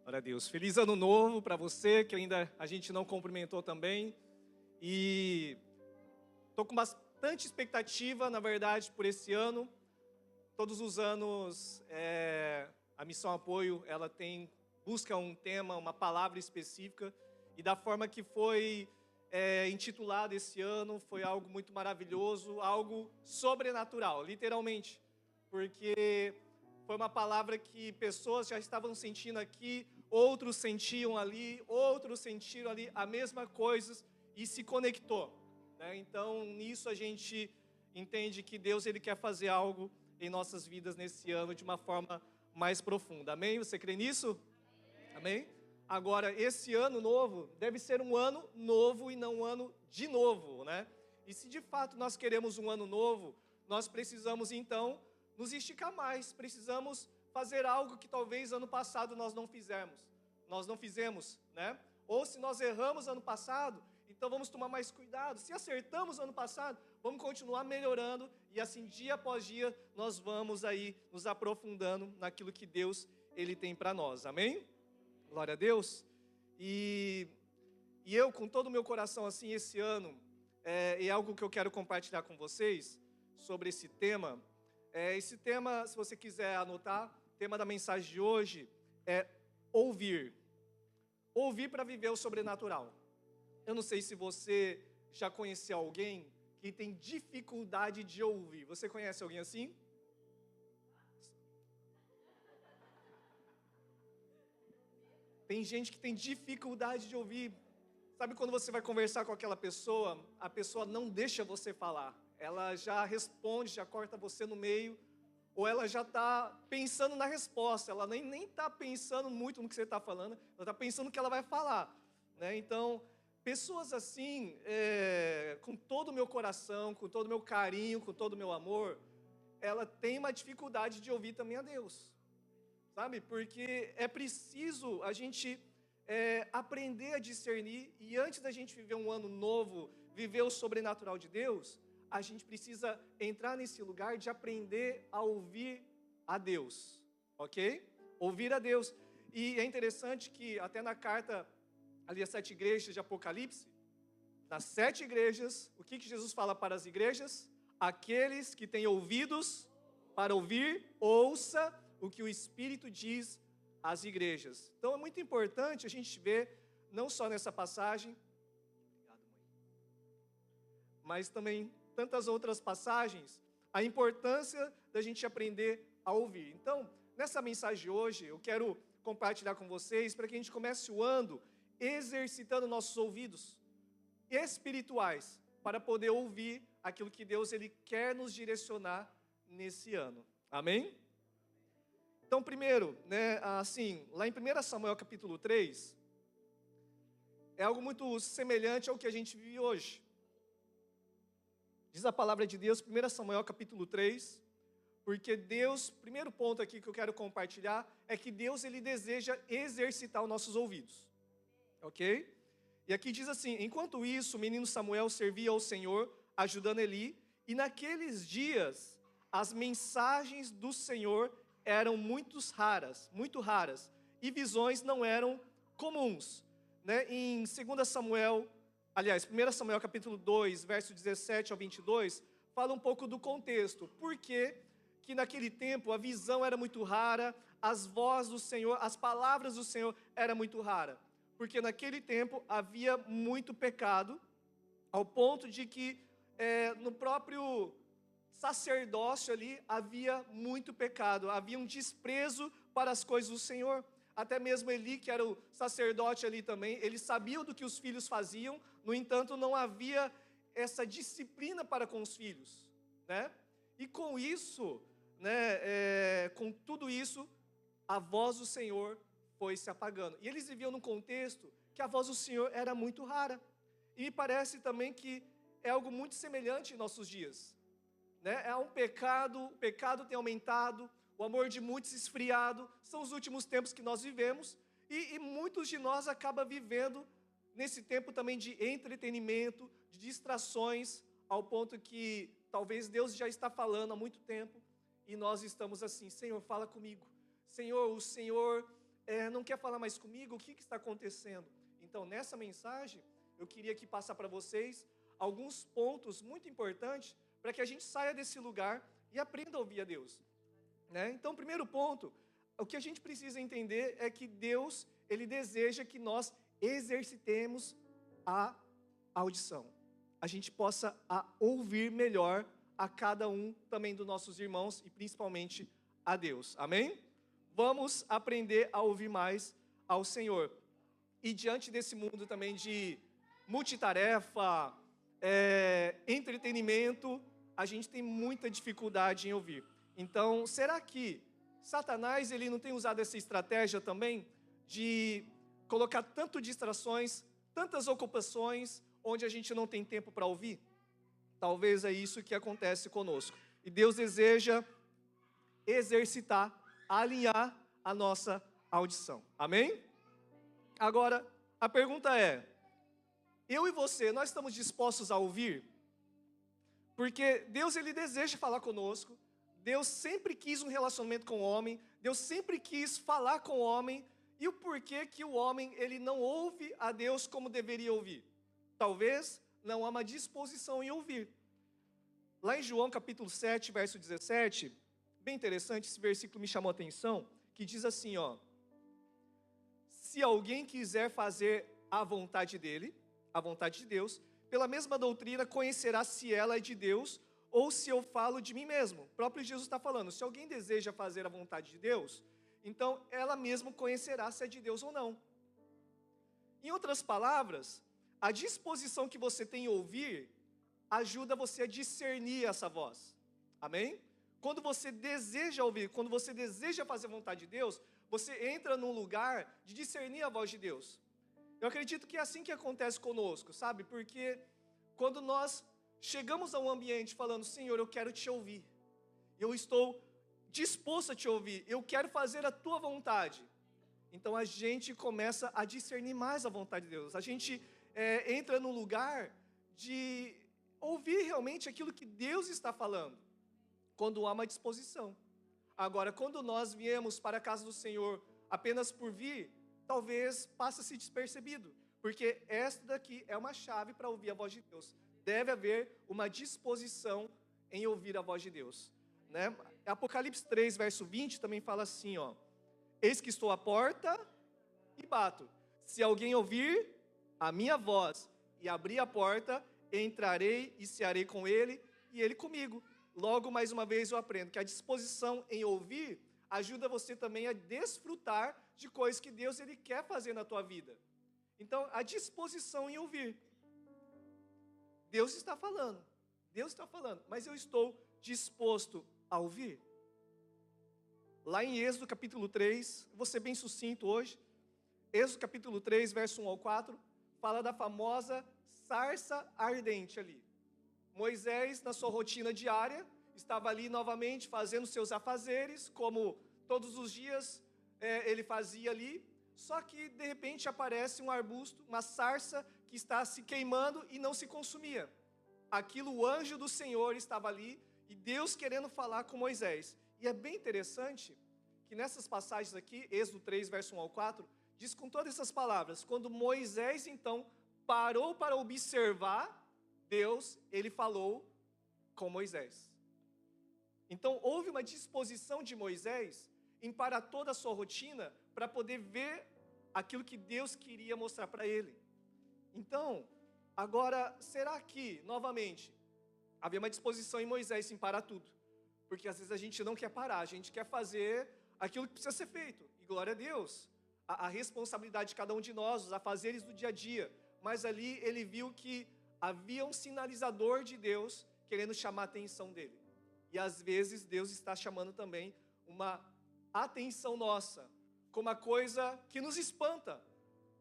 Glória a Deus. Feliz ano novo para você, que ainda a gente não cumprimentou também. E estou com bastante expectativa, na verdade, por esse ano. Todos os anos, a Missão Apoio, ela busca um tema, uma palavra específica. E da forma que foi intitulado esse ano, foi algo muito maravilhoso, algo sobrenatural, literalmente. Porque foi uma palavra que pessoas já estavam sentindo aqui, outros sentiam ali, outros sentiram ali a mesma coisa e se conectou, né? Então, nisso a gente entende que Deus ele quer fazer algo em nossas vidas nesse ano de uma forma mais profunda. Amém? Você crê nisso? Amém? Agora, esse ano novo deve ser um ano novo e não um ano de novo, né? E se de fato nós queremos um ano novo, nós precisamos então nos esticar mais, precisamos fazer algo que talvez ano passado nós não fizemos, né? Ou se nós erramos ano passado, então vamos tomar mais cuidado. Se acertamos ano passado, vamos continuar melhorando e assim dia após dia nós vamos aí nos aprofundando naquilo que Deus ele tem para nós. Amém? Glória a Deus. E eu com todo o meu coração assim esse ano é algo que eu quero compartilhar com vocês sobre esse tema. Esse tema, se você quiser anotar, o tema da mensagem de hoje é ouvir. Ouvir para viver o sobrenatural. Eu não sei se você já conheceu alguém que tem dificuldade de ouvir. Você conhece alguém assim? Tem gente que tem dificuldade de ouvir. Sabe quando você vai conversar com aquela pessoa, a pessoa não deixa você falar. Ela já responde, já corta você no meio, ou ela já está pensando na resposta, ela nem está pensando muito no que você está falando, ela está pensando no que ela vai falar, né? Então, pessoas assim, com todo o meu coração, com todo o meu carinho, com todo o meu amor, ela tem uma dificuldade de ouvir também a Deus, sabe? Porque é preciso a gente aprender a discernir, e antes da gente viver um ano novo, viver o sobrenatural de Deus, a gente precisa entrar nesse lugar de aprender a ouvir a Deus, ok? Ouvir a Deus. E é interessante que até na carta, ali as 7 igrejas de Apocalipse, nas 7 igrejas, o que Jesus fala para as igrejas? Aqueles que têm ouvidos para ouvir, ouça o que o Espírito diz às igrejas. Então é muito importante a gente ver, não só nessa passagem, mas também tantas outras passagens, a importância da gente aprender a ouvir. Então, nessa mensagem de hoje, eu quero compartilhar com vocês para que a gente comece o ano exercitando nossos ouvidos espirituais para poder ouvir aquilo que Deus ele quer nos direcionar nesse ano. Amém? Então, primeiro, né, assim, lá em 1 Samuel capítulo 3, é algo muito semelhante ao que a gente vive hoje. Diz a palavra de Deus, 1 Samuel capítulo 3, porque Deus, primeiro ponto aqui que eu quero compartilhar, é que Deus ele deseja exercitar os nossos ouvidos, ok? E aqui diz assim, enquanto isso, o menino Samuel servia ao Senhor, ajudando Eli, e naqueles dias, as mensagens do Senhor eram muito raras, e visões não eram comuns, né? Em 2 Samuel, aliás, 1 Samuel capítulo 2, verso 17 ao 22, fala um pouco do contexto. Por que naquele tempo a visão era muito rara, as vozes do Senhor, as palavras do Senhor eram muito raras? Porque naquele tempo havia muito pecado, ao ponto de que no próprio sacerdócio ali havia muito pecado, havia um desprezo para as coisas do Senhor. Até mesmo Eli, que era o sacerdote ali também, ele sabia do que os filhos faziam, no entanto não havia essa disciplina para com os filhos, né? E com isso, né, com tudo isso, a voz do Senhor foi se apagando. E eles viviam num contexto que a voz do Senhor era muito rara. E me parece também que é algo muito semelhante em nossos dias, né? É um pecado, o pecado tem aumentado, o amor de muitos esfriado, são os últimos tempos que nós vivemos, e muitos de nós acabam vivendo nesse tempo também de entretenimento, de distrações, ao ponto que talvez Deus já está falando há muito tempo, e nós estamos assim, Senhor, fala comigo. Senhor, o Senhor não quer falar mais comigo? O que está acontecendo? Então, nessa mensagem, eu queria aqui passar para vocês alguns pontos muito importantes para que a gente saia desse lugar e aprenda a ouvir a Deus, né? Então, o primeiro ponto, o que a gente precisa entender é que Deus, Ele deseja que nós exercitemos a audição. A gente possa ouvir melhor a cada um também dos nossos irmãos e principalmente a Deus. Amém? Vamos aprender a ouvir mais ao Senhor. E diante desse mundo também de multitarefa, entretenimento, a gente tem muita dificuldade em ouvir. Então, será que Satanás ele não tem usado essa estratégia também de colocar tantas distrações, tantas ocupações, onde a gente não tem tempo para ouvir? Talvez é isso que acontece conosco. E Deus deseja exercitar, alinhar a nossa audição. Amém? Agora, a pergunta é, eu e você, nós estamos dispostos a ouvir? Porque Deus, Ele deseja falar conosco. Deus sempre quis um relacionamento com o homem. Deus sempre quis falar com o homem. E o porquê que o homem, ele não ouve a Deus como deveria ouvir? Talvez não há uma disposição em ouvir. Lá em João capítulo 7, verso 17, bem interessante, esse versículo me chamou a atenção, que diz assim, ó: se alguém quiser fazer a vontade dele, a vontade de Deus, pela mesma doutrina conhecerá se ela é de Deus ou se eu falo de mim mesmo. O próprio Jesus está falando, se alguém deseja fazer a vontade de Deus, então ela mesma conhecerá se é de Deus ou não. Em outras palavras, a disposição que você tem em ouvir ajuda você a discernir essa voz. Amém? Quando você deseja ouvir, quando você deseja fazer a vontade de Deus, você entra num lugar de discernir a voz de Deus. Eu acredito que é assim que acontece conosco, sabe? Porque quando nós chegamos a um ambiente falando, Senhor, eu quero te ouvir, eu estou disposto a te ouvir, eu quero fazer a tua vontade. Então a gente começa a discernir mais a vontade de Deus. A gente entra num lugar de ouvir realmente aquilo que Deus está falando, quando há uma disposição. Agora, quando nós viemos para a casa do Senhor apenas por vir, talvez passe-se despercebido, porque esta daqui é uma chave para ouvir a voz de Deus. Deve haver uma disposição em ouvir a voz de Deus, né? Apocalipse 3, verso 20 também fala assim, ó: eis que estou à porta e bato. Se alguém ouvir a minha voz e abrir a porta, entrarei e cearei com ele e ele comigo. Logo, mais uma vez, eu aprendo que a disposição em ouvir ajuda você também a desfrutar de coisas que Deus ele quer fazer na tua vida. Então, a disposição em ouvir. Deus está falando, mas eu estou disposto a ouvir? Lá em Êxodo capítulo 3, vou ser bem sucinto hoje, Êxodo capítulo 3, verso 1 ao 4, fala da famosa sarça ardente ali. Moisés, na sua rotina diária, estava ali novamente fazendo seus afazeres, como todos os dias ele fazia ali, só que de repente aparece um arbusto, uma sarça que está se queimando e não se consumia. Aquilo, o anjo do Senhor estava ali e Deus querendo falar com Moisés. E é bem interessante que nessas passagens aqui, Êxodo 3, verso 1 ao 4, diz com todas essas palavras, quando Moisés então parou para observar Deus, ele falou com Moisés. Então houve uma disposição de Moisés em parar toda a sua rotina para poder ver aquilo que Deus queria mostrar para ele. Então, agora, será que, novamente, havia uma disposição em Moisés em parar tudo? Porque às vezes a gente não quer parar, a gente quer fazer aquilo que precisa ser feito. E glória a Deus, a responsabilidade de cada um de nós, os afazeres do dia a dia. Mas ali ele viu que havia um sinalizador de Deus querendo chamar a atenção dele. E às vezes Deus está chamando também uma atenção nossa, com uma coisa que nos espanta.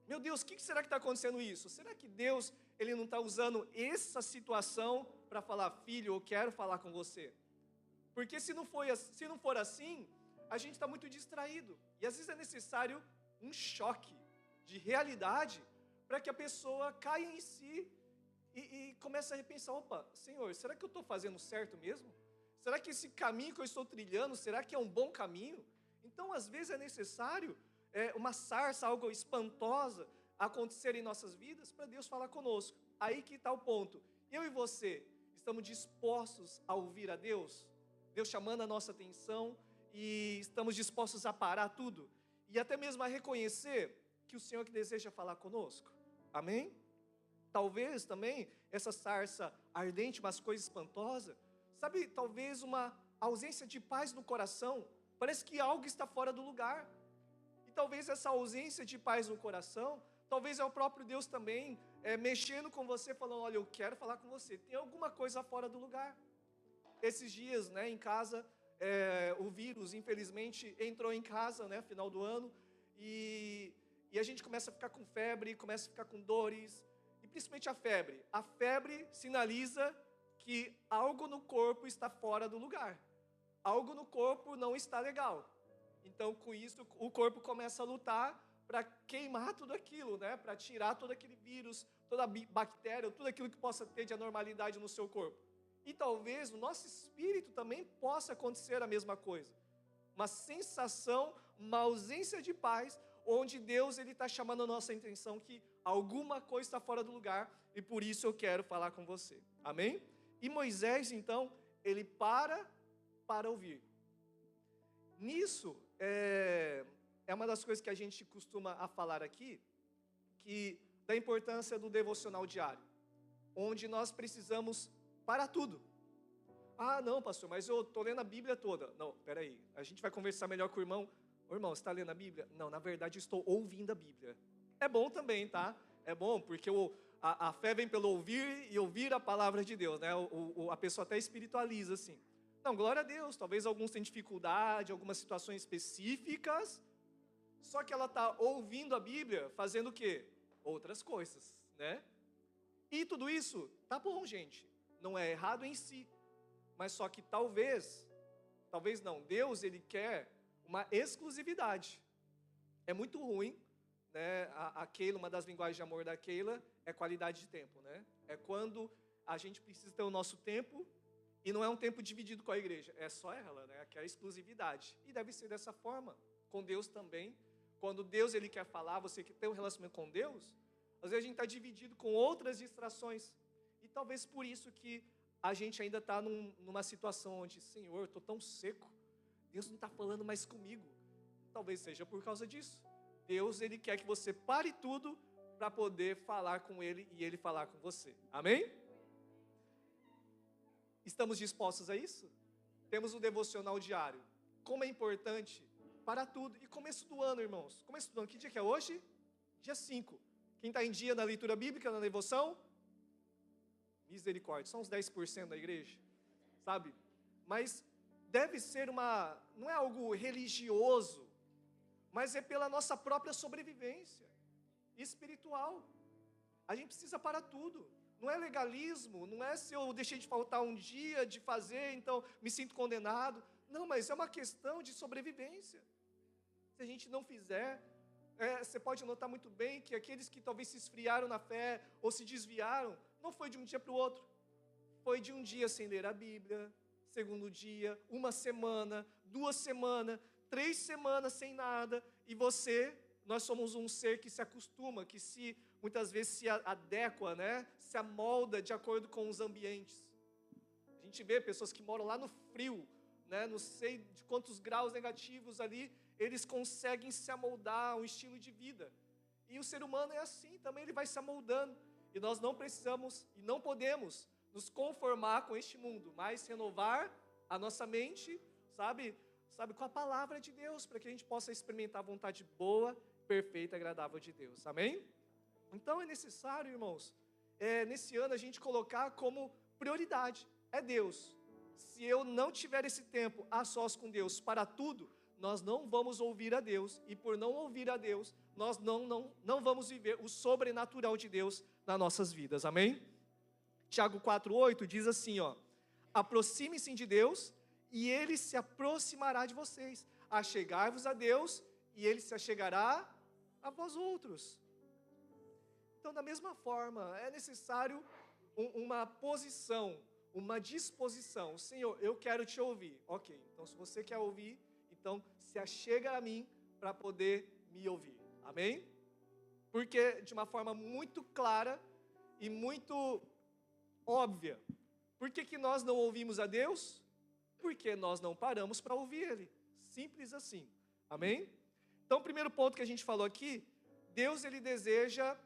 Meu Deus, o que será que está acontecendo isso? Será que Deus ele não está usando essa situação para falar, filho, eu quero falar com você? Porque se não for assim, a gente está muito distraído. E às vezes é necessário um choque de realidade para que a pessoa caia em si e comece a repensar, opa, Senhor, será que eu estou fazendo certo mesmo? Será que esse caminho que eu estou trilhando, será que é um bom caminho? Então, às vezes é necessário uma sarça, algo espantosa acontecer em nossas vidas, para Deus falar conosco. Aí que está o ponto. Eu e você, estamos dispostos a ouvir a Deus? Deus chamando a nossa atenção e estamos dispostos a parar tudo? E até mesmo a reconhecer que o Senhor que deseja falar conosco? Amém? Talvez também essa sarça ardente, umas coisas espantosas, sabe, talvez uma ausência de paz no coração, parece que algo está fora do lugar. E talvez essa ausência de paz no coração, talvez é o próprio Deus também mexendo com você, falando, olha, eu quero falar com você, tem alguma coisa fora do lugar. Esses dias, em casa, o vírus, infelizmente, entrou em casa, final do ano, e a gente começa a ficar com febre, começa a ficar com dores, e principalmente a febre. A febre sinaliza que algo no corpo está fora do lugar. Algo no corpo não está legal. Então, com isso, o corpo começa a lutar para queimar tudo aquilo, para tirar todo aquele vírus, toda a bactéria, tudo aquilo que possa ter de anormalidade no seu corpo. E talvez no nosso espírito também possa acontecer a mesma coisa. Uma sensação, uma ausência de paz, onde Deus está chamando a nossa atenção que alguma coisa está fora do lugar, e por isso eu quero falar com você. Amém? E Moisés, então, ele para ouvir. Nisso, é uma das coisas que a gente costuma a falar aqui, da importância do devocional diário, onde nós precisamos parar tudo. Ah, não, pastor, mas eu estou lendo a Bíblia toda. Não, peraí, a gente vai conversar melhor com o irmão. Ô, irmão, você está lendo a Bíblia? Não, na verdade, eu estou ouvindo a Bíblia. É bom também, tá? É bom, porque a fé vem pelo ouvir e ouvir a palavra de Deus, a pessoa até espiritualiza, assim. Não, glória a Deus, talvez alguns tenham dificuldade, algumas situações específicas, só que ela está ouvindo a Bíblia, fazendo o quê? Outras coisas, E tudo isso, tá bom, gente, não é errado em si, mas só que talvez não, Deus, Ele quer uma exclusividade. É muito ruim, a Keila, uma das linguagens de amor da Keila, é qualidade de tempo, É quando a gente precisa ter o nosso tempo, e não é um tempo dividido com a igreja, é só ela, que é a exclusividade. E deve ser dessa forma, com Deus também. Quando Deus, Ele quer falar, você que tem um relacionamento com Deus, às vezes a gente está dividido com outras distrações. E talvez por isso que a gente ainda está numa situação onde, Senhor, eu estou tão seco, Deus não está falando mais comigo. Talvez seja por causa disso. Deus, Ele quer que você pare tudo para poder falar com Ele e Ele falar com você. Amém? Estamos dispostos a isso? Temos um devocional diário. Como é importante para tudo. E começo do ano, irmãos. Começo do ano. Que dia que é hoje? Dia 5. Quem está em dia na leitura bíblica, na devoção? Misericórdia. São uns 10% da igreja. Sabe? Mas deve ser não é algo religioso, mas é pela nossa própria sobrevivência espiritual. A gente precisa parar tudo. Não é legalismo, não é se eu deixei de faltar um dia de fazer, então me sinto condenado. Não, mas é uma questão de sobrevivência. Se a gente não fizer, você pode notar muito bem que aqueles que talvez se esfriaram na fé ou se desviaram, não foi de um dia para o outro. Foi de um dia sem ler a Bíblia, segundo dia, 1 semana, 2 semanas, 3 semanas sem nada, e nós somos um ser que se acostuma, que muitas vezes se adequa, se amolda de acordo com os ambientes. A gente vê pessoas que moram lá no frio, não sei de quantos graus negativos ali, eles conseguem se amoldar a um estilo de vida. E o ser humano é assim, também ele vai se amoldando. E nós não precisamos e não podemos nos conformar com este mundo, mas renovar a nossa mente, sabe, com a palavra de Deus, para que a gente possa experimentar a vontade boa, perfeita e agradável de Deus. Amém? Então é necessário, irmãos, nesse ano a gente colocar como prioridade, é Deus. Se eu não tiver esse tempo a sós com Deus para tudo, nós não vamos ouvir a Deus, e por não ouvir a Deus, nós não vamos viver o sobrenatural de Deus nas nossas vidas. Amém? Tiago 4,8 diz assim, aproxime-se de Deus, e Ele se aproximará de vocês. Achegai-vos a Deus, e Ele se achegará a vós outros. Então, da mesma forma, é necessário uma posição, uma disposição. Senhor, eu quero te ouvir. Ok, então se você quer ouvir, então se achega a mim para poder me ouvir. Amém? Porque de uma forma muito clara e muito óbvia. Por que nós não ouvimos a Deus? Porque nós não paramos para ouvir Ele. Simples assim. Amém? Então, o primeiro ponto que a gente falou aqui, Deus ele deseja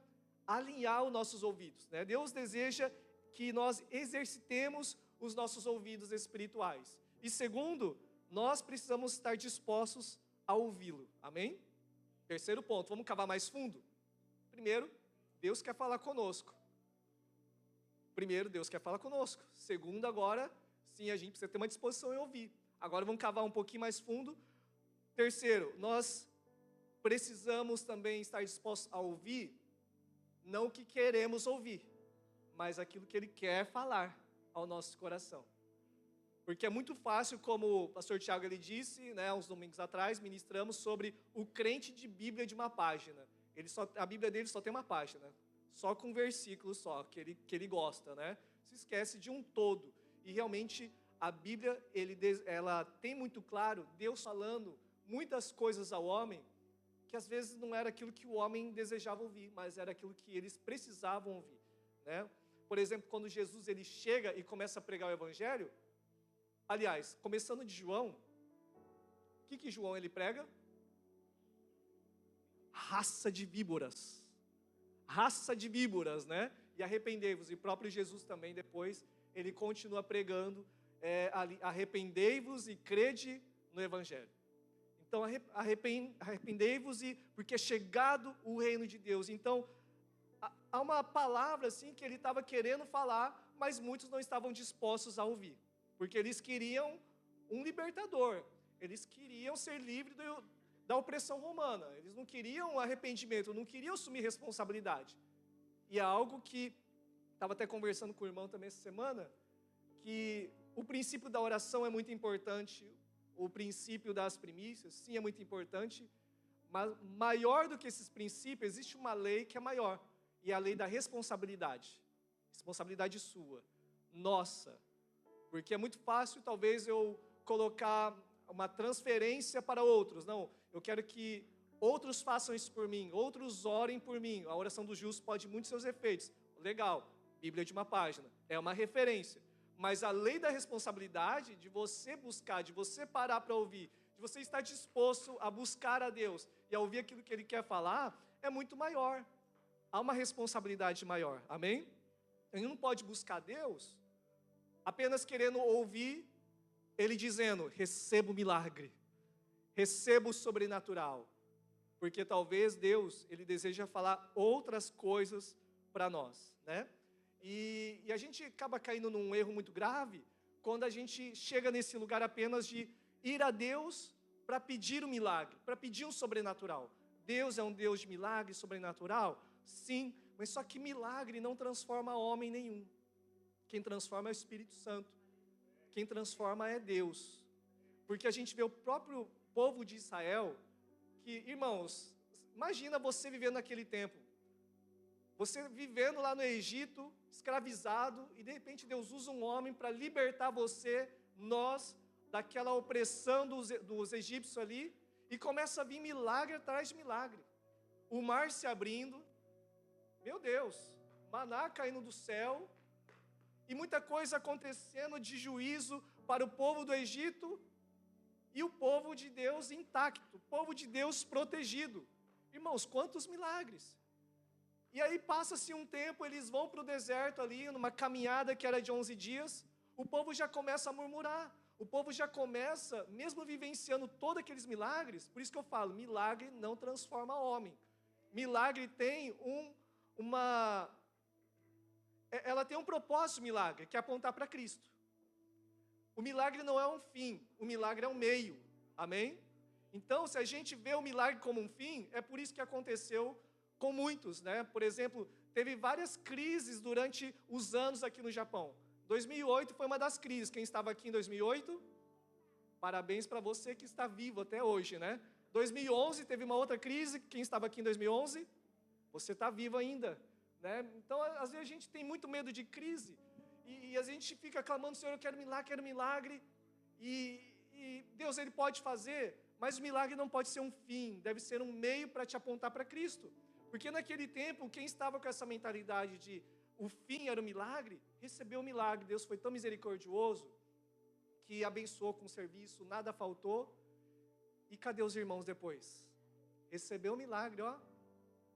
alinhar os nossos ouvidos, né? Deus deseja que nós exercitemos os nossos ouvidos espirituais. E segundo, nós precisamos estar dispostos a ouvi-lo. Amém? Terceiro ponto, vamos cavar mais fundo? Primeiro, Deus quer falar conosco. Primeiro, Deus quer falar conosco. Segundo, agora, sim, a gente precisa ter uma disposição em ouvir. Agora vamos cavar um pouquinho mais fundo. Terceiro, nós precisamos também estar dispostos a ouvir, não o que queremos ouvir, mas aquilo que Ele quer falar ao nosso coração. Porque é muito fácil, como o pastor Tiago ele disse, né, uns domingos atrás, ministramos sobre o crente de Bíblia de uma página. A Bíblia dele só tem uma página, só com versículos só, que ele gosta, né? Se esquece de um todo. E realmente a Bíblia, ela tem muito claro, Deus falando muitas coisas ao homem, que às vezes não era aquilo que o homem desejava ouvir, mas era aquilo que eles precisavam ouvir, né? Por exemplo, quando Jesus ele chega e começa a pregar o Evangelho, aliás, começando de João, o que João ele prega? Raça de víboras, né? E arrependei-vos. E o próprio Jesus também depois, ele continua pregando, arrependei-vos e crede no Evangelho. Então, arrependei-vos porque é chegado o reino de Deus. Então, há uma palavra assim que ele estava querendo falar, mas muitos não estavam dispostos a ouvir. Porque eles queriam um libertador. Eles queriam ser livres da opressão romana. Eles não queriam arrependimento, não queriam assumir responsabilidade. E é algo que, estava até conversando com o irmão também essa semana, que o princípio da oração é muito importante, o princípio das primícias, sim, é muito importante, mas maior do que esses princípios, existe uma lei que é maior, e é a lei da responsabilidade. Responsabilidade sua, nossa, porque é muito fácil, talvez, eu colocar uma transferência para outros. Não, eu quero que outros façam isso por mim, outros orem por mim. A oração do justo pode muitos seus efeitos. Legal, Bíblia de uma página, é uma referência. Mas a lei da responsabilidade, de você buscar, de você parar para ouvir, de você estar disposto a buscar a Deus e a ouvir aquilo que Ele quer falar, é muito maior. Há uma responsabilidade maior, amém? A gente não pode buscar Deus apenas querendo ouvir Ele dizendo, receba o milagre, receba o sobrenatural. Porque talvez Deus, Ele deseja falar outras coisas para nós, né? E a gente acaba caindo num erro muito grave quando a gente chega nesse lugar apenas de ir a Deus para pedir um milagre, para pedir um sobrenatural. Deus é um Deus de milagre sobrenatural? Sim, mas só que milagre não transforma homem nenhum. Quem transforma é o Espírito Santo. Quem transforma é Deus. Porque a gente vê o próprio povo de Israel, que, irmãos, imagina você vivendo naquele tempo. Você vivendo lá no Egito, escravizado, e de repente Deus usa um homem para libertar você, nós, daquela opressão dos egípcios ali, e começa a vir milagre atrás de milagre. O mar se abrindo, meu Deus, maná caindo do céu, e muita coisa acontecendo de juízo para o povo do Egito, e o povo de Deus intacto, o povo de Deus protegido. Irmãos, quantos milagres! E aí passa-se um tempo, eles vão para o deserto ali, numa caminhada que era de 11 dias, o povo já começa a murmurar, o povo já começa, mesmo vivenciando todos aqueles milagres, por isso que eu falo, milagre não transforma homem. Milagre tem ela tem um propósito, milagre, que é apontar para Cristo. O milagre não é um fim, o milagre é um meio, amém? Então, se a gente vê o milagre como um fim, é por isso que aconteceu com muitos, né? Por exemplo, teve várias crises durante os anos aqui no Japão. 2008 foi uma das crises. Quem estava aqui em 2008? Parabéns para você que está vivo até hoje, né? 2011 teve uma outra crise. Quem estava aqui em 2011? Você está vivo ainda, né? Então, às vezes a gente tem muito medo de crise e a gente fica clamando, Senhor, eu quero milagre, e Deus, Ele pode fazer, Mas o milagre não pode ser um fim, deve ser um meio para te apontar para Cristo. Porque naquele tempo, quem estava com essa mentalidade de o fim era o milagre, recebeu o milagre. Deus foi tão misericordioso que abençoou com o serviço, nada faltou. E cadê os irmãos depois? Recebeu o milagre, ó.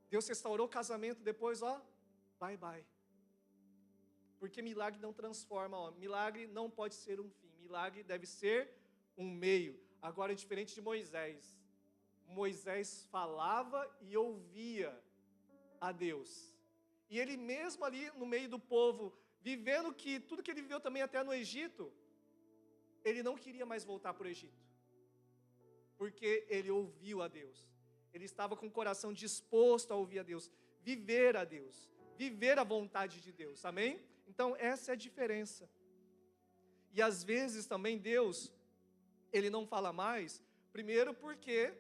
Deus restaurou o casamento depois, ó. Bye, bye. Porque milagre não transforma, ó. Milagre não pode ser um fim. Milagre deve ser um meio. Agora, diferente de Moisés. Moisés falava e ouvia a Deus. E ele mesmo ali no meio do povo, vivendo que tudo que ele viveu também até no Egito, ele não queria mais voltar para o Egito. Porque ele ouviu a Deus. Ele estava com o coração disposto a ouvir a Deus, viver a Deus, viver a vontade de Deus, amém? Então essa é a diferença. E às vezes também Deus, Ele não fala mais, primeiro porque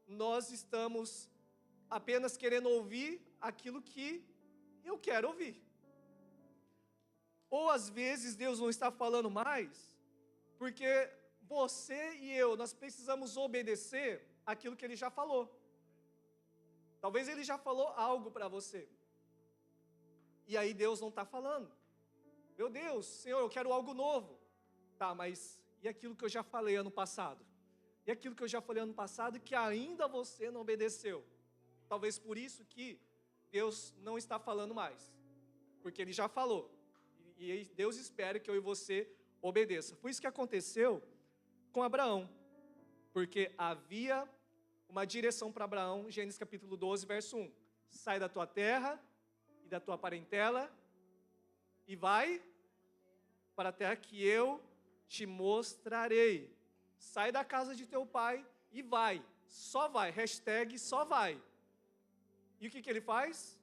nós estamos apenas querendo ouvir aquilo que eu quero ouvir. Ou às vezes Deus não está falando mais, porque você e eu, nós precisamos obedecer aquilo que Ele já falou. Talvez Ele já falou algo para você. E aí Deus não está falando. Meu Deus, Senhor, eu quero algo novo. Tá, mas e aquilo que eu já falei ano passado? E aquilo que eu já falei ano passado que ainda você não obedeceu? Talvez por isso que Deus não está falando mais. Porque Ele já falou. E Deus espera que eu e você obedeça. Foi isso que aconteceu com Abraão. Porque havia uma direção para Abraão, Gênesis capítulo 12, verso 1. Sai da tua terra e da tua parentela e vai para a terra que eu te mostrarei. Sai da casa de teu pai e vai. Só vai. Hashtag só vai. E o que ele faz?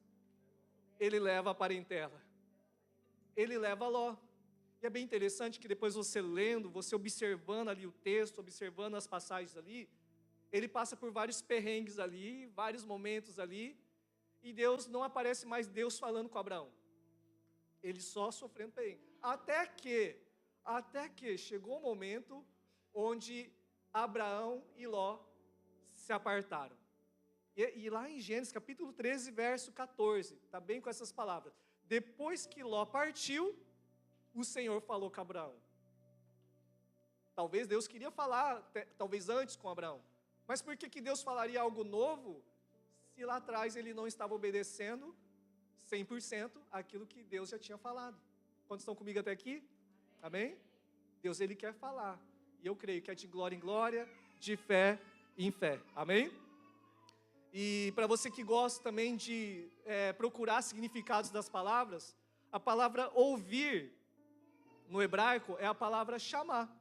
Ele leva a parentela. Ele leva Ló. E é bem interessante que depois você lendo, você observando ali o texto, observando as passagens ali, ele passa por vários perrengues ali, vários momentos ali, e Deus não aparece mais Deus falando com Abraão. Ele só sofrendo perrengue. Até que chegou o momento onde Abraão e Ló se apartaram. E lá em Gênesis capítulo 13, verso 14, está bem com essas palavras. Depois que Ló partiu, o Senhor falou com Abraão. Talvez Deus queria falar, talvez antes com Abraão. Mas por que Deus falaria algo novo, se lá atrás ele não estava obedecendo 100% aquilo que Deus já tinha falado? Quantos estão comigo até aqui? Amém? Deus, Ele quer falar. E eu creio que é de glória em glória, de fé em fé. Amém? E para você que gosta também de procurar significados das palavras, a palavra ouvir, no hebraico, é a palavra chamar.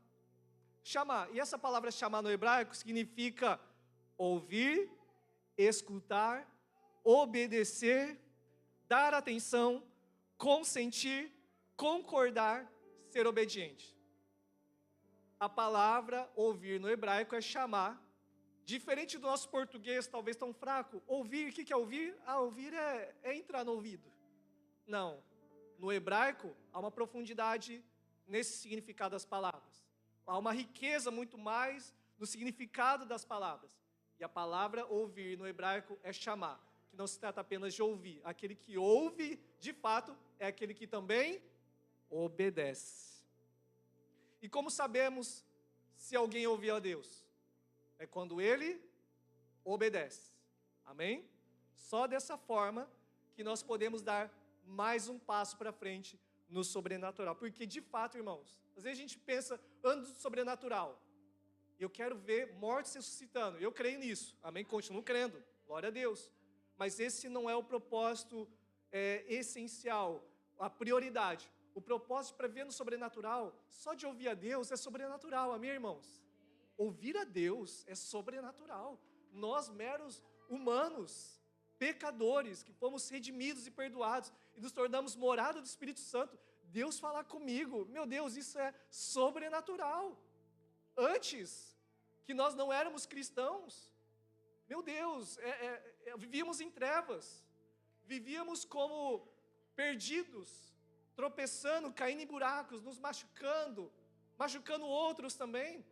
Chamar. E essa palavra chamar no hebraico significa ouvir, escutar, obedecer, dar atenção, consentir, concordar, ser obediente. A palavra ouvir no hebraico é chamar. Diferente do nosso português, talvez tão fraco. Ouvir, o que é ouvir? Ouvir é entrar no ouvido. Não. No hebraico, há uma profundidade nesse significado das palavras. Há uma riqueza muito mais no significado das palavras. E a palavra ouvir no hebraico é chamar. Que não se trata apenas de ouvir. Aquele que ouve, de fato, é aquele que também obedece. E como sabemos se alguém ouviu a Deus? É quando ele obedece. Amém? Só dessa forma que nós podemos dar mais um passo para frente no sobrenatural. Porque, de fato, irmãos, às vezes a gente pensa, ando do sobrenatural. Eu quero ver mortos ressuscitando. Eu creio nisso. Amém? Continuo crendo. Glória a Deus. Mas esse não é o propósito essencial, a prioridade. O propósito para ver no sobrenatural, só de ouvir a Deus é sobrenatural. Amém, irmãos? Ouvir a Deus é sobrenatural. Nós, meros humanos, pecadores, que fomos redimidos e perdoados, e nos tornamos morada do Espírito Santo, Deus falar comigo, meu Deus, isso é sobrenatural. Antes, que nós não éramos cristãos, meu Deus, vivíamos em trevas, vivíamos como perdidos, tropeçando, caindo em buracos, nos machucando outros também.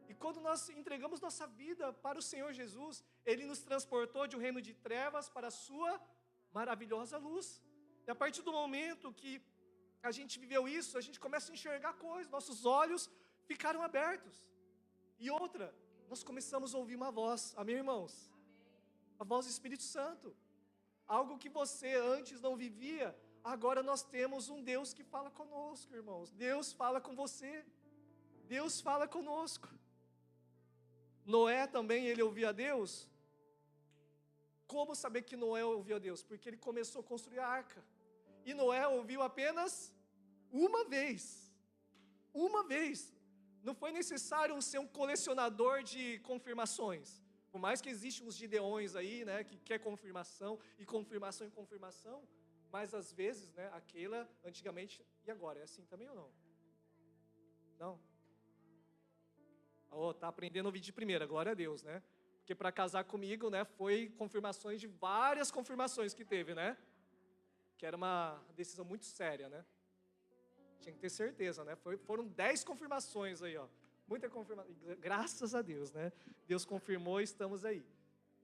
E quando nós entregamos nossa vida para o Senhor Jesus, Ele nos transportou de um reino de trevas para a sua maravilhosa luz. E a partir do momento que a gente viveu isso, a gente começa a enxergar coisas, nossos olhos ficaram abertos. E outra, nós começamos a ouvir uma voz, amém, irmãos? A voz do Espírito Santo. Algo que você antes não vivia, agora nós temos um Deus que fala conosco, irmãos. Deus fala com você. Deus fala conosco. Noé também, ele ouvia a Deus. Como saber que Noé ouvia a Deus? Porque ele começou a construir a arca. E Noé ouviu apenas uma vez. Uma vez. Não foi necessário ser um colecionador de confirmações. Por mais que existem uns gideões aí, né, que quer confirmação, e confirmação, mas às vezes, né, aquela, antigamente, e agora? É assim também ou não? Não? Oh, tá aprendendo a ouvir de primeira, glória a Deus, né? Porque para casar comigo, né, foi confirmações de várias confirmações que teve, né? Que era uma decisão muito séria, né? Tinha que ter certeza, né? Foram 10 confirmações aí, ó. Muita confirmação. Graças a Deus, né? Deus confirmou e estamos aí.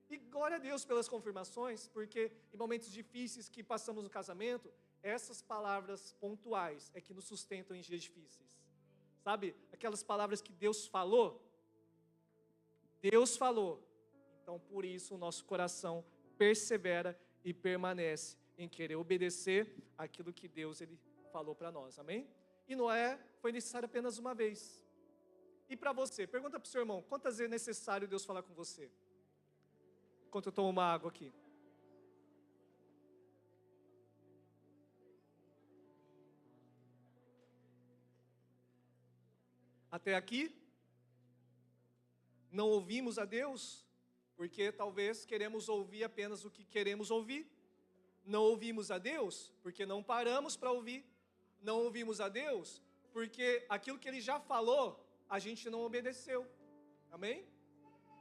E glória a Deus pelas confirmações, porque em momentos difíceis que passamos no casamento, essas palavras pontuais é que nos sustentam em dias difíceis. Sabe? Aquelas palavras que Deus falou. Deus falou. Então, por isso, o nosso coração persevera e permanece em querer obedecer aquilo que Deus ele falou para nós. Amém? E Noé foi necessário apenas uma vez. E para você? Pergunta para o seu irmão, quantas vezes é necessário Deus falar com você? Enquanto eu tomo uma água aqui. Até aqui? Não ouvimos a Deus? Porque talvez queremos ouvir apenas o que queremos ouvir. Não ouvimos a Deus? Porque não paramos para ouvir. Não ouvimos a Deus? Porque aquilo que Ele já falou, a gente não obedeceu. Amém?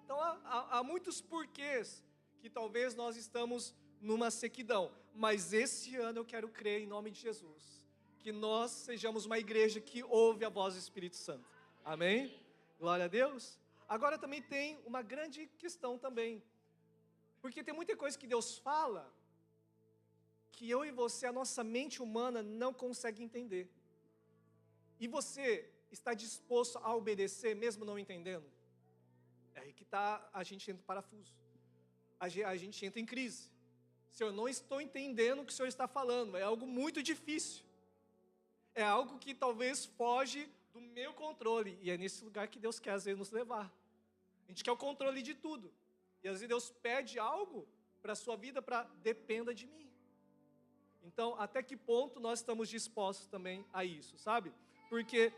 Então há muitos porquês que talvez nós estamos numa sequidão. Mas esse ano eu quero crer em nome de Jesus, que nós sejamos uma igreja que ouve a voz do Espírito Santo. Amém? Glória a Deus. Agora também tem uma grande questão também. Porque tem muita coisa que Deus fala, que eu e você, a nossa mente humana não consegue entender. E você está disposto a obedecer mesmo não entendendo? É aí que está, a gente entra em parafuso. A gente entra em crise. Senhor, não estou entendendo o que o Senhor está falando. É algo muito difícil. É algo que talvez foge do meu controle. E é nesse lugar que Deus quer às vezes nos levar. A gente quer o controle de tudo. E às vezes Deus pede algo para a sua vida para dependa de mim. Então, até que ponto nós estamos dispostos também a isso, sabe? Porque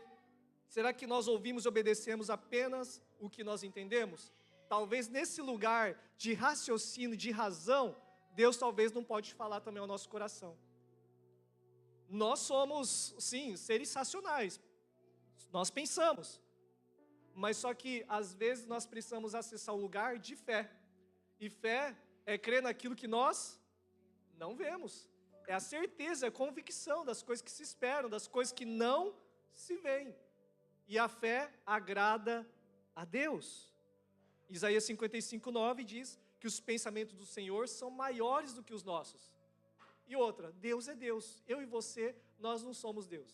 será que nós ouvimos e obedecemos apenas o que nós entendemos? Talvez nesse lugar de raciocínio, de razão, Deus talvez não pode falar também ao nosso coração. Nós somos, sim, seres racionais. Nós pensamos. Mas só que, às vezes, nós precisamos acessar o lugar de fé. E fé é crer naquilo que nós não vemos. É a certeza, é a convicção das coisas que se esperam, das coisas que não se veem. E a fé agrada a Deus. Isaías 55:9 diz que os pensamentos do Senhor são maiores do que os nossos. E outra, Deus é Deus. Eu e você, nós não somos Deus.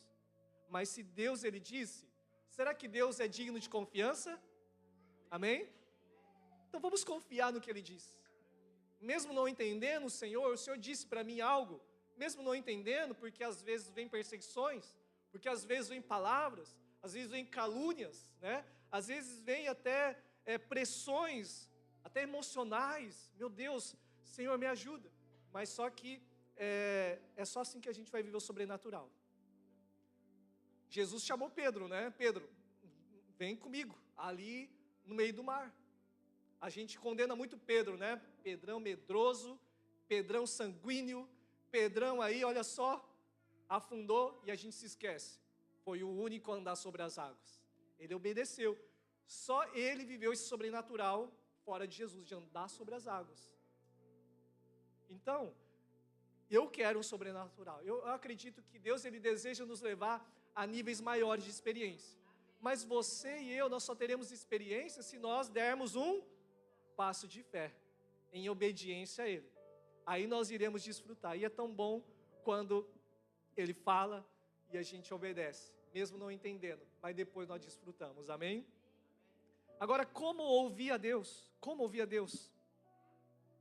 Mas se Deus, Ele disse, será que Deus é digno de confiança? Amém? Então vamos confiar no que Ele disse. Mesmo não entendendo o Senhor disse para mim algo, mesmo não entendendo, porque às vezes vem perseguições, porque às vezes vem palavras, às vezes vem calúnias, né? Às vezes vem até pressões, até emocionais. Meu Deus, Senhor, me ajuda. Mas só que é só assim que a gente vai viver o sobrenatural. Jesus chamou Pedro, né? Pedro, vem comigo, ali no meio do mar. A gente condena muito Pedro, né? Pedrão medroso, Pedrão sanguíneo, Pedrão aí, olha só, afundou e a gente se esquece. Foi o único a andar sobre as águas. Ele obedeceu. Só ele viveu esse sobrenatural fora de Jesus, de andar sobre as águas. Então, eu quero um sobrenatural. Eu acredito que Deus, Ele deseja nos levar a níveis maiores de experiência. Mas você e eu, nós só teremos experiência se nós dermos um passo de fé, em obediência a Ele. Aí nós iremos desfrutar. E é tão bom quando Ele fala e a gente obedece, mesmo não entendendo, mas depois nós desfrutamos, amém? Agora, como ouvir a Deus? Como ouvir a Deus?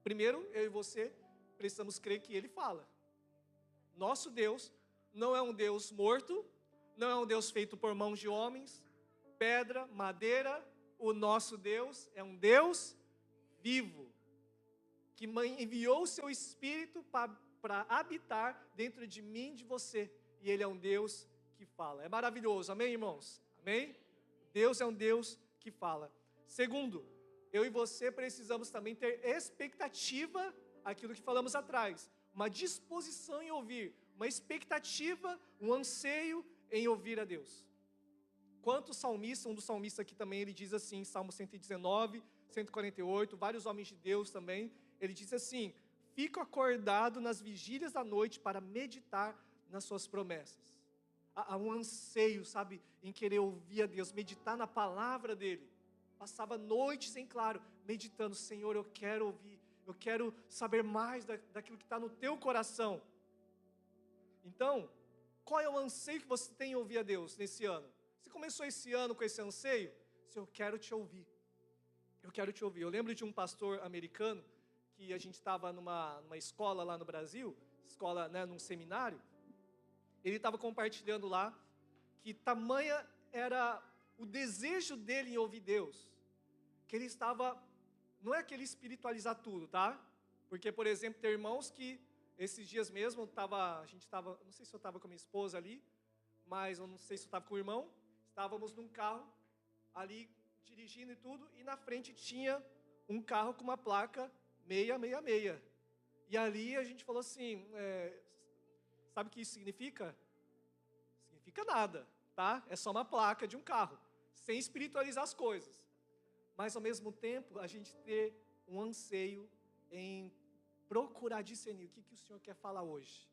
Primeiro, eu e você precisamos crer que Ele fala. Nosso Deus não é um Deus morto, não é um Deus feito por mãos de homens, pedra, madeira. O nosso Deus é um Deus vivo, que enviou o seu Espírito para habitar dentro de mim e de você. E Ele é um Deus que fala. É maravilhoso, amém, irmãos? Amém? Deus é um Deus que fala. Segundo, eu e você precisamos também ter expectativa, aquilo que falamos atrás, uma disposição em ouvir, uma expectativa, um anseio em ouvir a Deus. Quanto salmista, um dos salmistas aqui também, ele diz assim, Salmo 119, 148, vários homens de Deus também, ele diz assim: fico acordado nas vigílias da noite para meditar nas suas promessas. Há um anseio, sabe, em querer ouvir a Deus, meditar na palavra dEle. Passava noites em claro, meditando: Senhor, eu quero ouvir, eu quero saber mais daquilo que está no teu coração. Então, qual é o anseio que você tem em ouvir a Deus nesse ano? Você começou esse ano com esse anseio? Senhor, eu quero te ouvir. Eu quero te ouvir. Eu lembro de um pastor americano, que a gente estava numa escola lá no Brasil, escola, né, num seminário. Ele estava compartilhando lá que tamanha era o desejo dele em ouvir Deus, que ele estava, não é que ele espiritualizar tudo, tá? Porque, por exemplo, tem irmãos que esses dias mesmo a gente estava, não sei se eu estava com a minha esposa ali, mas eu não sei se eu estava com o irmão, estávamos num carro ali dirigindo e tudo, e na frente tinha um carro com uma placa 666. E ali a gente falou assim, sabe o que isso significa? Significa nada, tá? É só uma placa de um carro, sem espiritualizar as coisas. Mas ao mesmo tempo, a gente ter um anseio em procurar discernir o que o Senhor quer falar hoje.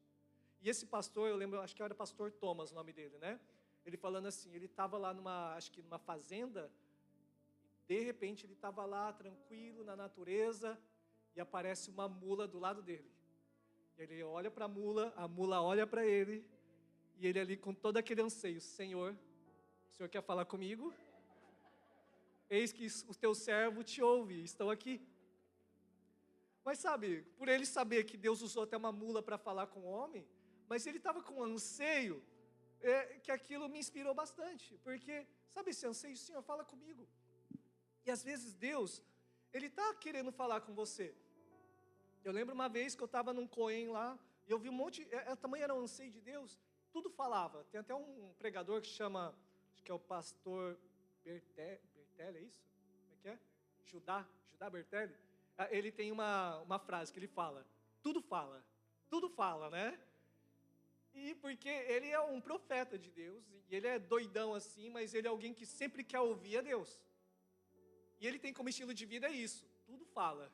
E esse pastor, eu lembro, acho que era pastor Thomas o nome dele, né? Ele falando assim, ele estava lá acho que numa fazenda, de repente ele estava lá tranquilo na natureza, e aparece uma mula do lado dele. Ele olha para a mula olha para ele, e ele ali com todo aquele anseio: Senhor, o Senhor quer falar comigo? Eis que o teu servo te ouve, estou aqui. Mas sabe, por ele saber que Deus usou até uma mula para falar com o homem, mas ele estava com um anseio, que aquilo me inspirou bastante, porque, sabe esse anseio? Senhor, fala comigo. E às vezes Deus, Ele está querendo falar com você. Eu lembro uma vez que eu estava num Coen lá, e eu vi um monte, tamanho era o anseio de Deus, tudo falava. Tem até um pregador que chama, acho que é o pastor Bertelli, é isso? Como é que é? Judá Bertelli. Ele tem uma frase que ele fala: tudo fala, né? E porque ele é um profeta de Deus, e ele é doidão assim, mas ele é alguém que sempre quer ouvir a Deus. E ele tem como estilo de vida isso: tudo fala,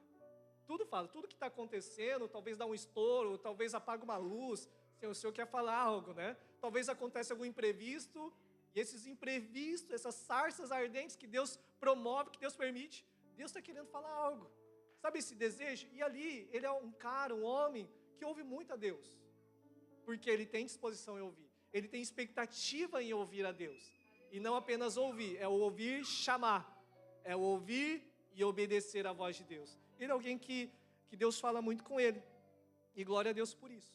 tudo que está acontecendo, talvez dá um estouro, talvez apaga uma luz, o Senhor quer falar algo, né? Talvez aconteça algum imprevisto, e esses imprevistos, essas sarças ardentes que Deus promove, que Deus permite, Deus está querendo falar algo. Sabe esse desejo? E ali, ele é um cara, um homem, que ouve muito a Deus, porque ele tem disposição em ouvir, ele tem expectativa em ouvir a Deus, e não apenas ouvir, é o ouvir chamar, é o ouvir e obedecer à voz de Deus. Ele é alguém que Deus fala muito com ele, e glória a Deus por isso.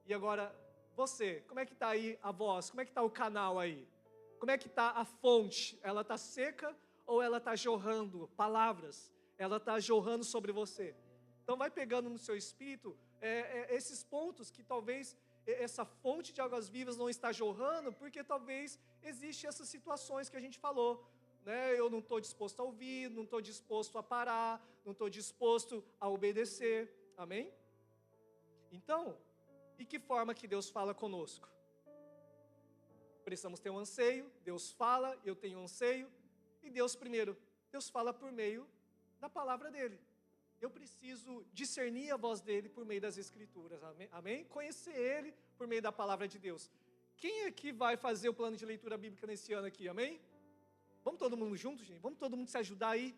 E agora, você, como é que está aí a voz? Como é que está o canal aí? Como é que está a fonte? Ela está seca ou ela está jorrando palavras? Ela está jorrando sobre você? Então vai pegando no seu espírito esses pontos que talvez essa fonte de águas vivas não está jorrando, porque talvez existem essas situações que a gente falou, né? Eu não estou disposto a ouvir, não estou disposto a parar, não estou disposto a obedecer. Amém? Então, e que forma que Deus fala conosco? Precisamos ter um anseio, Deus fala, eu tenho um anseio, e Deus fala por meio da palavra dEle. Eu preciso discernir a voz dEle por meio das Escrituras, amém? Conhecer Ele por meio da palavra de Deus. Quem aqui vai fazer o plano de leitura bíblica nesse ano aqui, amém? Vamos todo mundo junto, gente? Vamos todo mundo se ajudar aí?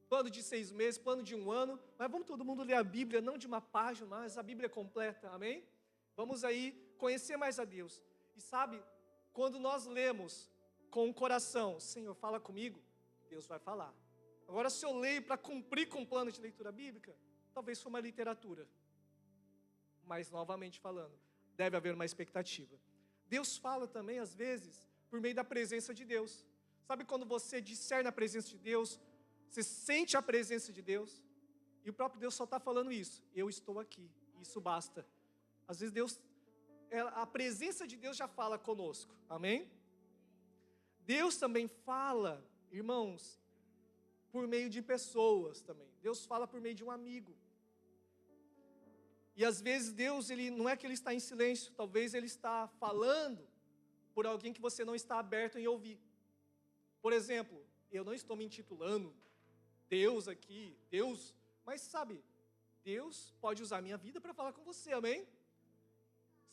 Plano de 6 meses, plano de 1 ano, mas vamos todo mundo ler a Bíblia, não de uma página, mas a Bíblia completa, amém? Vamos aí conhecer mais a Deus. E sabe, quando nós lemos com o coração, Senhor, fala comigo, Deus vai falar. Agora, se eu leio para cumprir com o plano de leitura bíblica, talvez foi uma literatura. Mas, novamente falando, deve haver uma expectativa. Deus fala também, às vezes, por meio da presença de Deus. Sabe quando você discerne a presença de Deus, você sente a presença de Deus, e o próprio Deus só está falando isso. Eu estou aqui, isso basta. Às vezes a presença de Deus já fala conosco, amém? Deus também fala, irmãos, por meio de pessoas também. Deus fala por meio de um amigo. E às vezes Deus, não é que Ele está em silêncio, talvez Ele está falando por alguém que você não está aberto em ouvir. Por exemplo, eu não estou me intitulando Deus aqui, Deus, mas sabe, Deus pode usar a minha vida para falar com você, amém?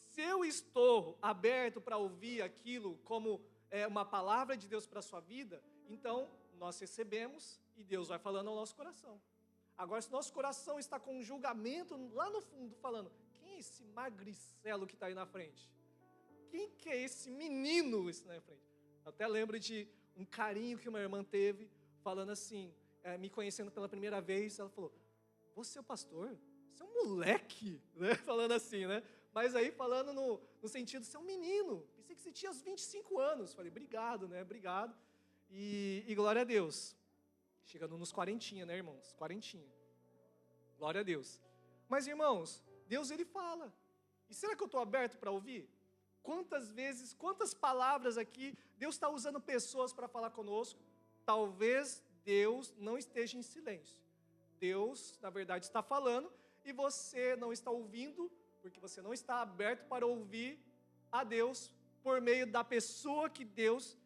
Se eu estou aberto para ouvir aquilo como uma palavra de Deus para a sua vida, então nós recebemos e Deus vai falando ao nosso coração. Agora, se nosso coração está com um julgamento lá no fundo, falando, quem é esse magricelo que está aí na frente? Quem que é esse menino que está na frente? Eu até lembro de um carinho que uma irmã teve, falando assim, me conhecendo pela primeira vez, ela falou, você é o pastor? Você é um moleque, né? Falando assim, né? Mas aí falando no sentido, você é um menino, pensei que você tinha uns 25 anos. Falei, obrigado, né? Obrigado. E glória a Deus. Chegando nos 40, né, irmãos? 40. Glória a Deus. Mas, irmãos, Deus, Ele fala. E será que eu estou aberto para ouvir? Quantas vezes, quantas palavras aqui, Deus está usando pessoas para falar conosco? Talvez Deus não esteja em silêncio. Deus, na verdade, está falando e você não está ouvindo, porque você não está aberto para ouvir a Deus por meio da pessoa que Deus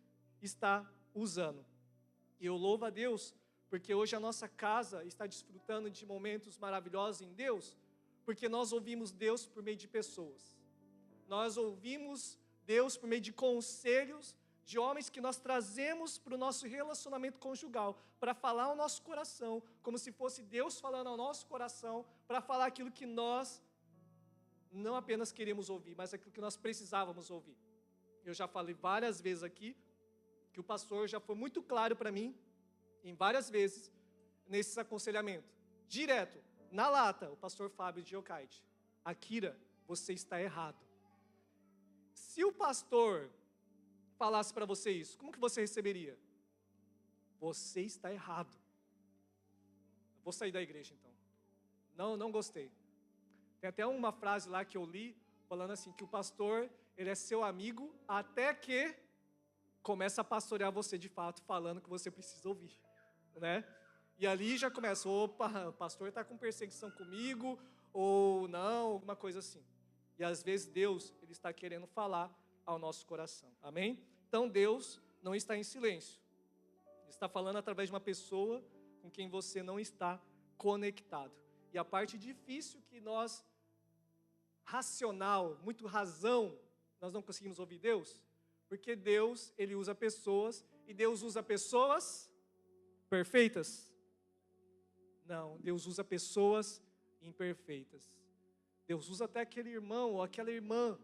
está usando. E eu louvo a Deus, porque hoje a nossa casa está desfrutando de momentos maravilhosos em Deus, porque nós ouvimos Deus por meio de pessoas. Nós ouvimos Deus por meio de conselhos, de homens que nós trazemos para o nosso relacionamento conjugal, para falar ao nosso coração, como se fosse Deus falando ao nosso coração, para falar aquilo que nós não apenas queremos ouvir, mas aquilo que nós precisávamos ouvir. Eu já falei várias vezes aqui, que o pastor já foi muito claro para mim, em várias vezes, nesse aconselhamento. Direto, na lata, o pastor Fábio de Yokaide. Akira, você está errado. Se o pastor falasse para você isso, como que você receberia? Você está errado. Vou sair da igreja então. Não gostei. Tem até uma frase lá que eu li, falando assim, que o pastor, ele é seu amigo até que começa a pastorear você de fato, falando que você precisa ouvir, né? E ali já começa, opa, o pastor está com perseguição comigo, ou não, alguma coisa assim. E às vezes Deus, Ele está querendo falar ao nosso coração, amém? Então Deus não está em silêncio. Ele está falando através de uma pessoa com quem você não está conectado. E a parte difícil que nós, racional, muito razão, nós não conseguimos ouvir Deus, porque Deus, Ele usa pessoas, e Deus usa pessoas perfeitas? Não, Deus usa pessoas imperfeitas. Deus usa até aquele irmão ou aquela irmã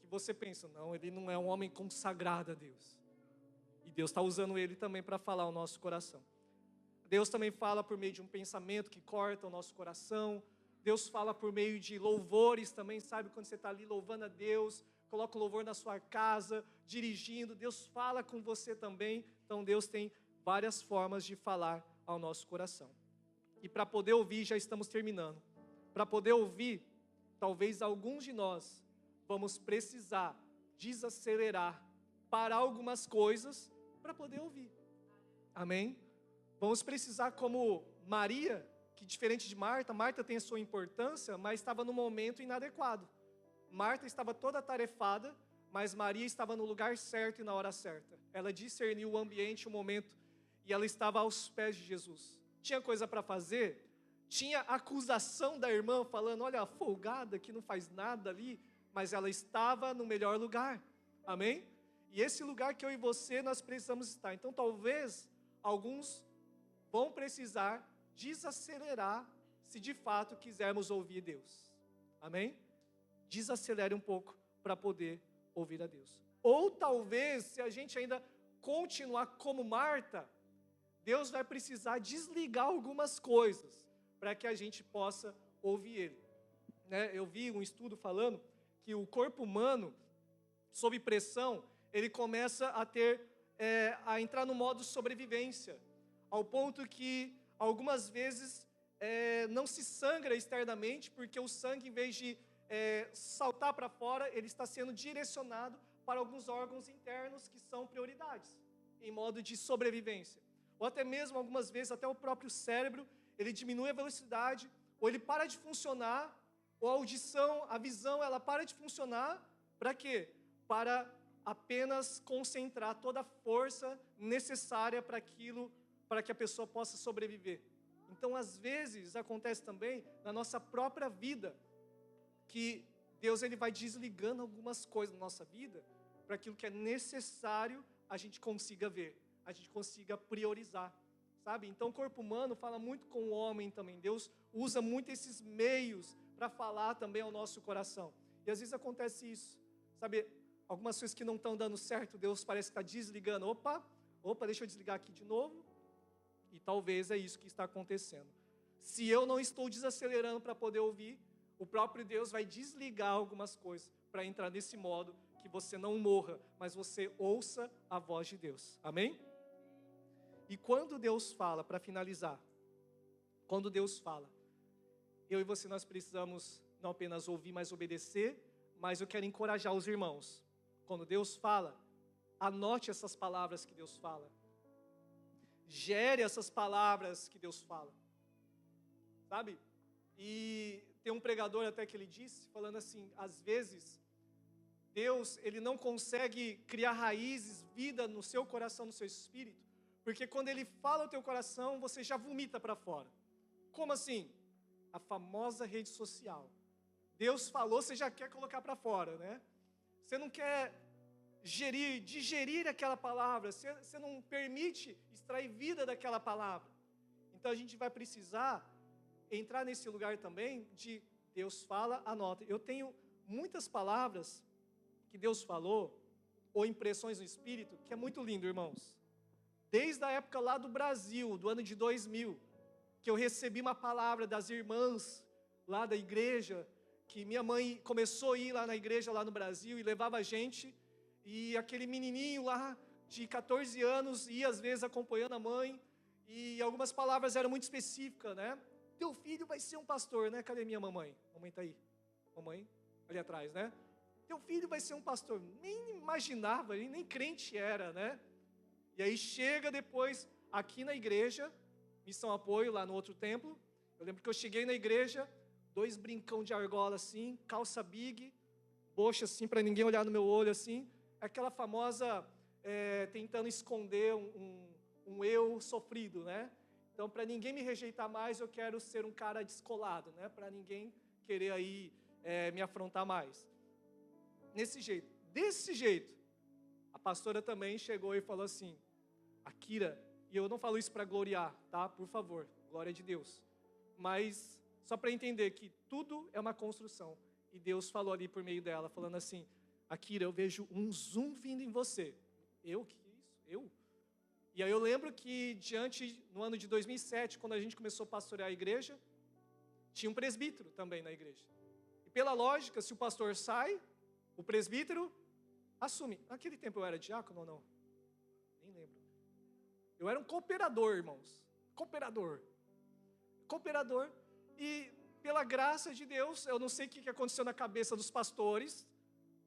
que você pensa, não, ele não é um homem consagrado a Deus. E Deus está usando ele também para falar ao nosso coração. Deus também fala por meio de um pensamento que corta o nosso coração. Deus fala por meio de louvores também, sabe? Quando você está ali louvando a Deus, coloca o louvor na sua casa, dirigindo, Deus fala com você também. Então Deus tem várias formas de falar ao nosso coração. E para poder ouvir, já estamos terminando. Para poder ouvir, talvez alguns de nós vamos precisar desacelerar, parar algumas coisas para poder ouvir. Amém? Vamos precisar, como Maria, que diferente de Marta, Marta tem a sua importância, mas estava no momento inadequado. Marta estava toda atarefada, mas Maria estava no lugar certo e na hora certa. Ela discerniu o ambiente, o momento, e ela estava aos pés de Jesus. Tinha coisa para fazer, tinha acusação da irmã falando, olha, folgada que não faz nada ali, mas ela estava no melhor lugar. Amém? E esse lugar que eu e você, nós precisamos estar. Então, talvez, alguns vão precisar desacelerar se de fato quisermos ouvir Deus. Amém? Desacelere um pouco para poder ouvir a Deus. Ou talvez, se a gente ainda continuar como Marta, Deus vai precisar desligar algumas coisas para que a gente possa ouvir Ele. Eu vi um estudo falando que o corpo humano, sob pressão, ele começa a entrar no modo sobrevivência, ao ponto que algumas vezes não se sangra externamente, porque o sangue, em vez de saltar para fora, ele está sendo direcionado para alguns órgãos internos que são prioridades, em modo de sobrevivência. Ou até mesmo, algumas vezes, até o próprio cérebro, ele diminui a velocidade, ou ele para de funcionar, ou a audição, a visão, ela para de funcionar, para quê? Para apenas concentrar toda a força necessária para que a pessoa possa sobreviver. Então, às vezes, acontece também na nossa própria vida, que Deus ele vai desligando algumas coisas na nossa vida, para aquilo que é necessário a gente consiga ver, a gente consiga priorizar, sabe? Então, o corpo humano fala muito com o homem também. Deus usa muito esses meios para falar também ao nosso coração. E às vezes acontece isso, sabe? Algumas coisas que não estão dando certo, Deus parece que está desligando. Opa, deixa eu desligar aqui de novo. E talvez é isso que está acontecendo. Se eu não estou desacelerando para poder ouvir, o próprio Deus vai desligar algumas coisas para entrar nesse modo que você não morra, mas você ouça a voz de Deus. Amém? E quando Deus fala, para finalizar, quando Deus fala, eu e você nós precisamos não apenas ouvir, mas obedecer, mas eu quero encorajar os irmãos. Quando Deus fala, anote essas palavras que Deus fala. Gere essas palavras que Deus fala. Sabe? E tem um pregador até que ele disse, falando assim, às vezes, Deus, ele não consegue criar raízes, vida no seu coração, no seu espírito, porque quando ele fala ao teu coração, você já vomita para fora. Como assim? A famosa rede social. Deus falou, você já quer colocar para fora, né? Você não quer digerir aquela palavra, você não permite extrair vida daquela palavra. Então a gente vai precisar entrar nesse lugar também de Deus fala, anota. Eu tenho muitas palavras que Deus falou, ou impressões no Espírito, que é muito lindo, irmãos. Desde a época lá do Brasil, do ano de 2000, que eu recebi uma palavra das irmãs lá da igreja, que minha mãe começou a ir lá na igreja lá no Brasil e levava a gente, e aquele menininho lá de 14 anos ia às vezes acompanhando a mãe, e algumas palavras eram muito específicas, né? Teu filho vai ser um pastor, né? Cadê minha mamãe? Mamãe está aí. Mamãe, ali atrás, né? Teu filho vai ser um pastor. Nem imaginava, nem crente era, né? E aí chega depois aqui na igreja, Missão Apoio, lá no outro templo. Eu lembro que eu cheguei na igreja, 2 brincão de argola assim, calça big, bocha assim, para ninguém olhar no meu olho assim. Aquela famosa, tentando esconder um eu sofrido, né? Então, para ninguém me rejeitar mais, eu quero ser um cara descolado, né? Para ninguém querer aí me afrontar mais. Desse jeito, a pastora também chegou e falou assim, Akira, e eu não falo isso para gloriar, tá? Por favor, glória de Deus. Mas só para entender que tudo é uma construção. E Deus falou ali por meio dela, falando assim, Akira, eu vejo um zoom vindo em você. Eu? Que isso? Eu? E aí eu lembro que no ano de 2007, quando a gente começou a pastorear a igreja, tinha um presbítero também na igreja. E pela lógica, se o pastor sai, o presbítero assume. Naquele tempo eu era diácono ou não? Nem lembro. Eu era um cooperador, irmãos. Cooperador. E pela graça de Deus, eu não sei o que aconteceu na cabeça dos pastores,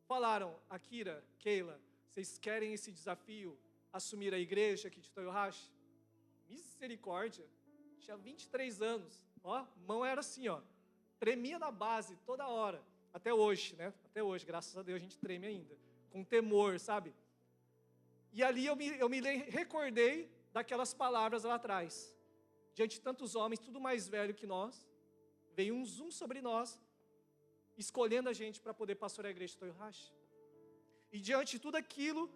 falaram, Akira, Keila, vocês querem esse desafio? Assumir a igreja aqui de Toyohashi? Misericórdia. Tinha 23 anos. Ó, mão era assim, ó. Tremia na base toda hora. Até hoje, né? Até hoje, graças a Deus, a gente treme ainda. Com temor, sabe? E ali eu me recordei daquelas palavras lá atrás. Diante de tantos homens, tudo mais velho que nós, veio um zoom sobre nós, escolhendo a gente para poder pastorear a igreja de Toyohashi. E diante de tudo aquilo,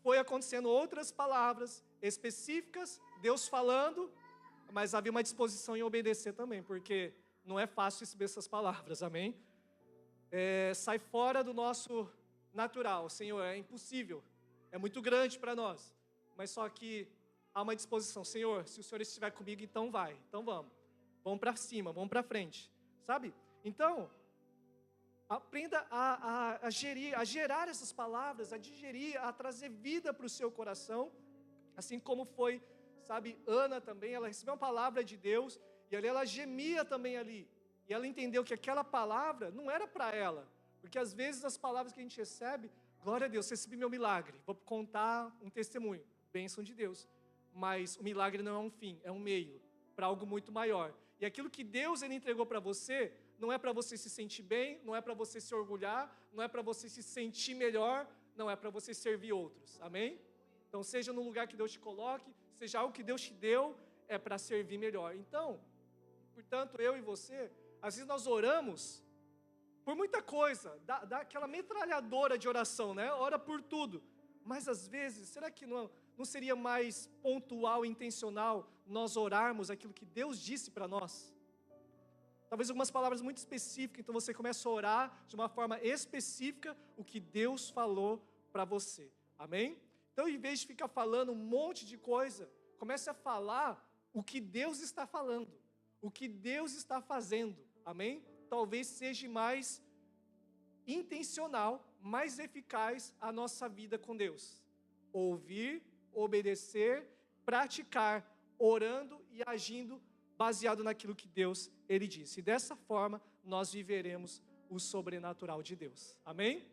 foi acontecendo outras palavras específicas, Deus falando, mas havia uma disposição em obedecer também, porque não é fácil receber essas palavras, amém? Sai fora do nosso natural, Senhor, é impossível, é muito grande para nós, mas só que há uma disposição, Senhor, se o Senhor estiver comigo, então vai, então vamos para cima, vamos para frente, sabe? Então, aprenda a gerar essas palavras, a digerir, a trazer vida para o seu coração, assim como foi, sabe, Ana também, ela recebeu uma palavra de Deus, e ali ela gemia também ali, e ela entendeu que aquela palavra não era para ela, porque às vezes as palavras que a gente recebe, glória a Deus, recebi meu milagre, vou contar um testemunho, bênção de Deus, mas o milagre não é um fim, é um meio, para algo muito maior, e aquilo que Deus ele entregou para você, não é para você se sentir bem, não é para você se orgulhar, não é para você se sentir melhor, não é para você servir outros, amém? Então seja no lugar que Deus te coloque, seja algo que Deus te deu, é para servir melhor. Então, portanto, eu e você, às vezes nós oramos por muita coisa, dá aquela metralhadora de oração, né? Ora por tudo, mas às vezes, será que não seria mais pontual e intencional nós orarmos aquilo que Deus disse para nós? Talvez algumas palavras muito específicas, então você começa a orar de uma forma específica o que Deus falou para você, amém? Então, em vez de ficar falando um monte de coisa, comece a falar o que Deus está falando, o que Deus está fazendo, amém? Talvez seja mais intencional, mais eficaz a nossa vida com Deus. Ouvir, obedecer, praticar, orando e agindo baseado naquilo que Deus, ele disse. E dessa forma, nós viveremos o sobrenatural de Deus. Amém?